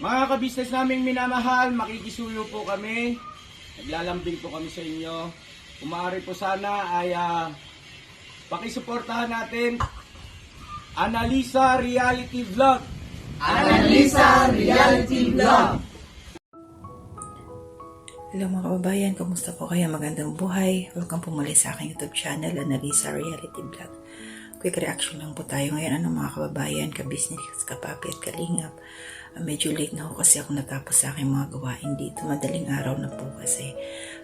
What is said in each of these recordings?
Mga kabisnes naming minamahal, makikisuyo po kami. Naglalambing po kami sa inyo. Kung maaari po sana ay pakisuportahan natin Analisa Reality Vlog. Analisa Reality Vlog. Hello mga kababayan, kumusta po kayo? Magandang buhay. Welcome po muli sa aking YouTube channel, Analisa Reality Vlog. Quick reaction lang po tayo ngayon. Ano mga kababayan, ka-business, kapapi at kalingap. Medyo late na ho kasi ako natapos sa aking mga gawain dito. Madaling araw na po kasi.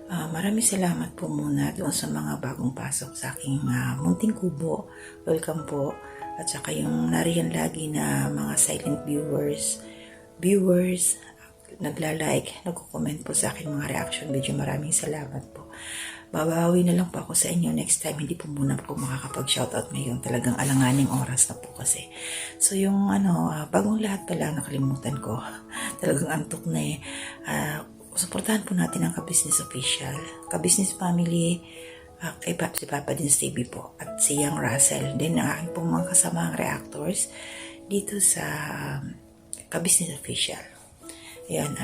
Maraming salamat po muna doon sa mga bagong pasok sa aking munting kubo. Welcome po. At saka yung nariyan lagi na mga silent viewers, nagla-like, nagko-comment po sa aking mga reaction video. Maraming salamat po. Babawi na lang po ako sa inyo next time. Hindi po muna po makakapag-shoutout ngayon. Talagang alanganing oras na po kasi. So yung bagong lahat pala nakalimutan ko. Talagang antok na eh. Suportahan po natin ang Ka-Business Official, Ka-Business Family, kay si Papa Dins TV po, at si Young Russell. Then ang aking pong mga kasamang reactors dito sa Ka-Business Official. Ayan,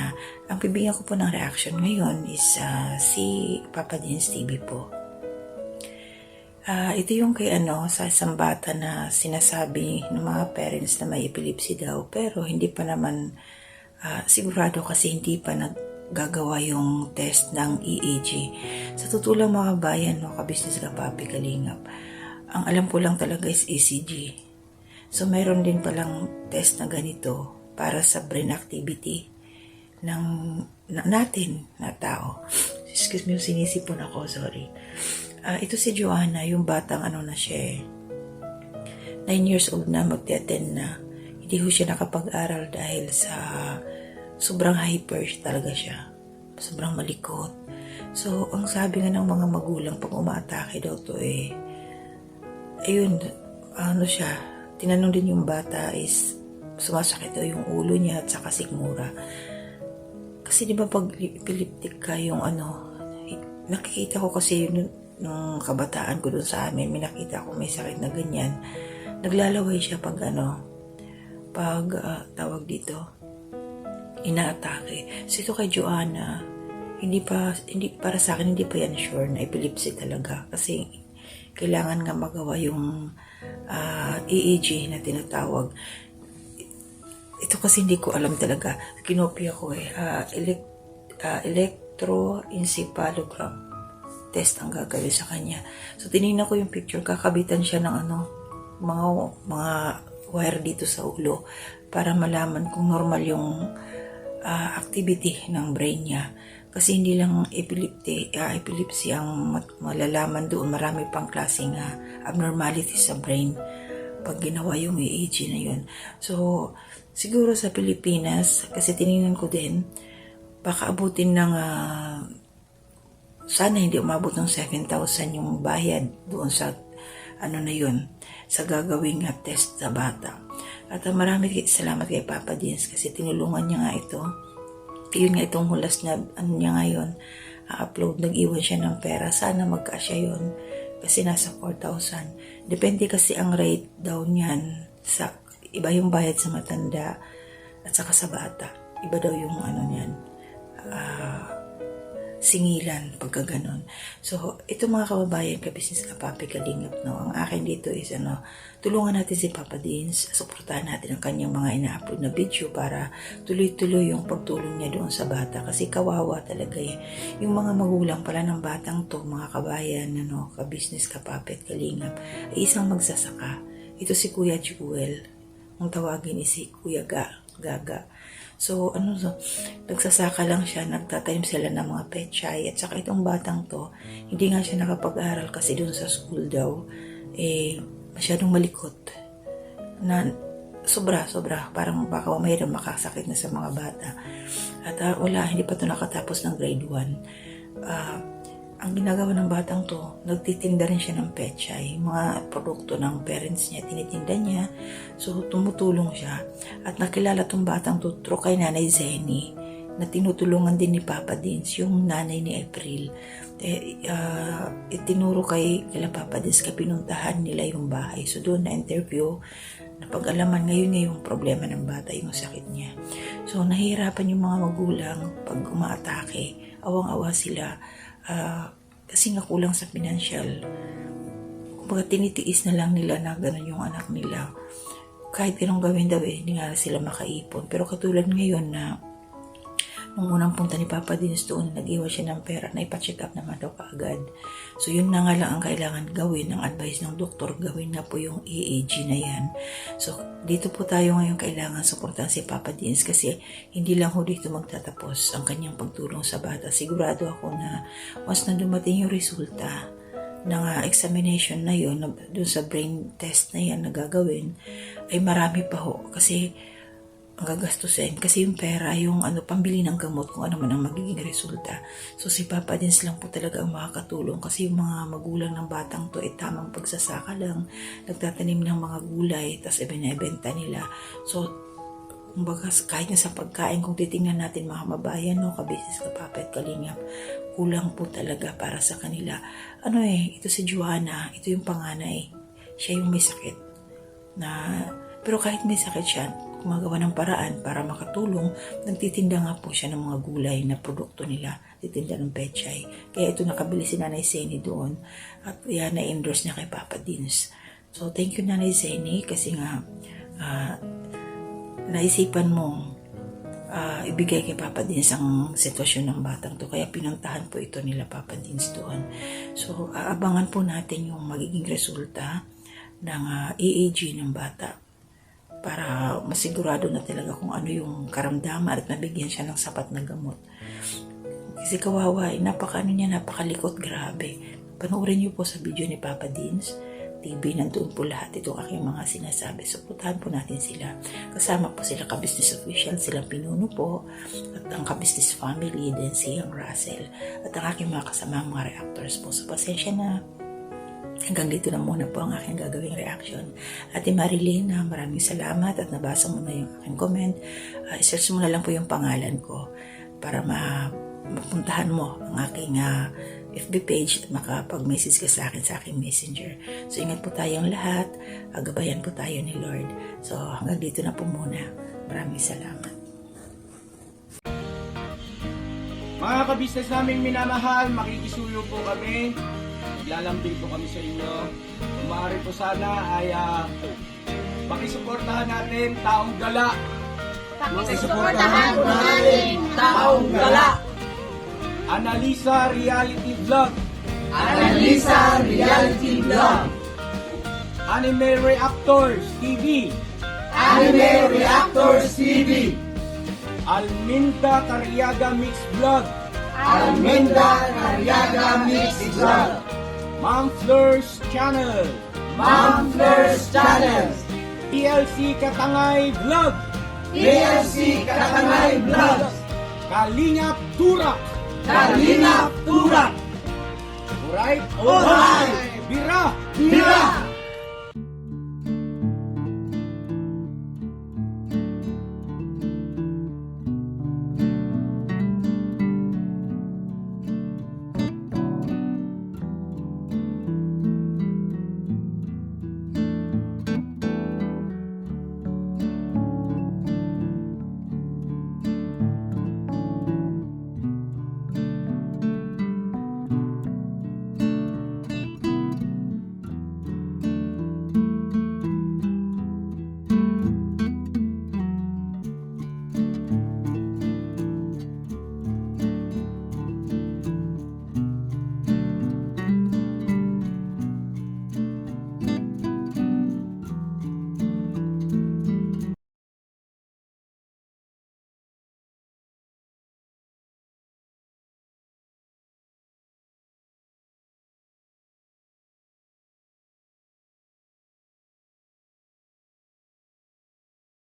ang bibigyan ko po ng reaction ngayon is si Papa Dins TV po. Ito yung kay sa isang bata na sinasabi ng mga parents na may epilepsy daw, pero hindi pa naman sigurado kasi hindi pa naggagawa yung test ng EEG. Sa totoo lang mga bayan, ka-business kapapi kalingap, ang alam ko lang talaga is ECG. So meron din palang test na ganito para sa brain activity natin na tao. Excuse me, sinisipon ako, sorry. Ito si Joanna, yung batang na siya 9 years old na, magte-10 na. Hindi ko siya nakapag-aral dahil sa sobrang hyper talaga siya. Sobrang malikot. So, ang sabi nga ng mga magulang pag umaatake daw to ayun, siya, tinanong din yung bata is sumasakit daw yung ulo niya at saka sigmura. Kasi di ba pag epileptic ka yung nakikita ko kasi nung kabataan ko dun sa amin, may nakita ko may sakit na ganyan. Naglalaway siya pag tawag dito, inaatake. So ito kay Joanna, hindi para sa akin, hindi pa yan sure na epilepsy talaga. Kasi kailangan nga magawa yung EEG na tinatawag. Ito kasi hindi ko alam talaga. Kinopya ko electroencephalogram test ang gagawin sa kanya. So tinignan ko yung picture, kakabitan siya ng mga wire dito sa ulo para malaman kung normal yung activity ng brain niya. Kasi hindi lang epilepsy ang malalaman doon. Marami pang klaseng abnormality sa brain pag ginawa yung EEG na yun. So, siguro sa Pilipinas, kasi tinignan ko din, baka abutin ng, sana hindi umabot ng 7,000 yung bayad doon sa, na yun, sa gagawing test sa bata. At marami salamat kay Papa Dins kasi tinulungan niya nga ito. Yun nga itong hulas na, niya ngayon, upload, nag-iwan siya ng pera. Sana magkasya yun. Kasi nasa 4,000. Depende kasi ang rate daw niyan sa iba yung bayad sa matanda at saka sa bata. Iba daw yung niyan. Singilan pagka ganon. So, ito mga kababayan, ka-business kapapi kalingap, ang akin dito is tulungan natin si Papa Dins, suportahan natin ang kanyang mga ina-upload na video para tuloy-tuloy yung pagtulong niya doon sa bata kasi kawawa talaga yung mga magulang pala ng batang to, mga kabayan, ka-business kapapi at kalingap, ay isang magsasaka. Ito si Kuya Jewel, ang tawagin is si Kuya Gaga. So, nagsasaka lang siya, nagtatanim sila ng mga pechay, at saka itong batang to, hindi nga siya nakapag-aral kasi dun sa school daw, masyadong malikot. Na, sobra, parang baka mayroon makasakit na sa mga bata. At hindi pa to nakatapos ng grade 1. Ang ginagawa ng batang to, nagtitinda rin siya ng pechay, mga produkto ng parents niya, tinitinda niya. So, tumutulong siya. At nakilala tong batang to through kay Nanay Zenny, na tinutulungan din ni Papa Dins, yung nanay ni April. Itinuro kay Papa Dins, pinuntahan nila yung bahay. So, doon na-interview napag-alaman ngayon yung problema ng bata, yung sakit niya. So, nahihirapan yung mga magulang pag umaatake. Awang-awa sila kasi nga kulang sa financial. Kumbaga, tinitiis na lang nila na gano'n yung anak nila. Kahit ganun gawin daw hindi nga sila makaipon. Pero katulad ngayon na nung unang punta ni Papa Dins doon, nag-iwan siya ng pera na ipa-check up naman daw kaagad. So, yun na nga lang ang kailangan gawin, ang advice ng doktor, gawin na po yung EAG na yan. So, dito po tayo ngayon kailangan suportahan si Papa Dins kasi hindi lang ho dito magtatapos ang kanyang pagtulong sa bata. Sigurado ako na once na dumating yung resulta ng examination na yun, doon sa brain test na yan na gagawin, ay marami pa ho. Kasi ang gagastusin. Kasi yung pera, yung pambili ng gamot, kung ano man ang magiging resulta. So, si Papa Dins lang po talaga ang makakatulong. Kasi yung mga magulang ng batang to, tamang pagsasaka lang. Nagtatanim ng mga gulay, tapos ibinebenta nila. So, kumbaga, kahit na sa pagkain, kung titingnan natin mga mabayan, kabisis, kapapet, kalingap, kulang po talaga para sa kanila. Ito si Joanna, ito yung panganay. Siya yung may sakit. Pero kahit may sakit siya, gumagawa ng paraan para makatulong. Nagtitinda nga po siya ng mga gulay na produkto nila. Titinda ng pechay. Kaya ito nakabili si Nanay Zeni doon. At yan, na-endorse niya kay Papa Dins. So, thank you Nanay Zeni kasi nga naisipan mong ibigay kay Papa Dins ang sitwasyon ng batang to. Kaya pinuntahan po ito nila Papa Dins doon. So, aabangan po natin yung magiging resulta ng EAG ng bata para masigurado na talaga kung ano yung karamdaman at nabigyan siya ng sapat na gamot. Kasi kawawa, napakalikot, grabe. Panoorin niyo po sa video ni Papa Dins TV, nandoon po lahat itong aking mga sinasabi. Suportahan po natin sila. Kasama po sila ka-business official, sila pinuno po, at ang ka-business family, din si Young Russell, at ang aking mga kasama mga reactors po. So, pasensya na. Hanggang dito na muna po ang aking gagawing reaction. Ate Marilyn, maraming salamat at nabasa mo na yung aking comment. I-search mo na lang po yung pangalan ko para mapuntahan mo ang aking FB page at makapag-message ka sa aking messenger. So, ingat po tayong lahat. Gabayan po tayo ni Lord. So, hanggang dito na po muna. Maraming salamat. Mga kabisnes naming minamahal, makikisuyo po kami. Lalambing po kami sa inyo. Kung maaari po sana ay pakisuportahan natin Taong Gala. Pakisuportahan po natin Taong Gala. Analisa Reality Vlog. Analisa Reality Vlog. Anime Reactors TV. Anime Reactors TV. Alminda Cariaga Mix Vlog. Alminda Cariaga Mix Vlog. Ma'am Fleurs Channel. Ma'am Fleurs Channel. TLC Katangay Vlog. TLC Katangay Vlog. Kalingap Turak. Kalingap Turak. Alright? Alright. Bira. Bira.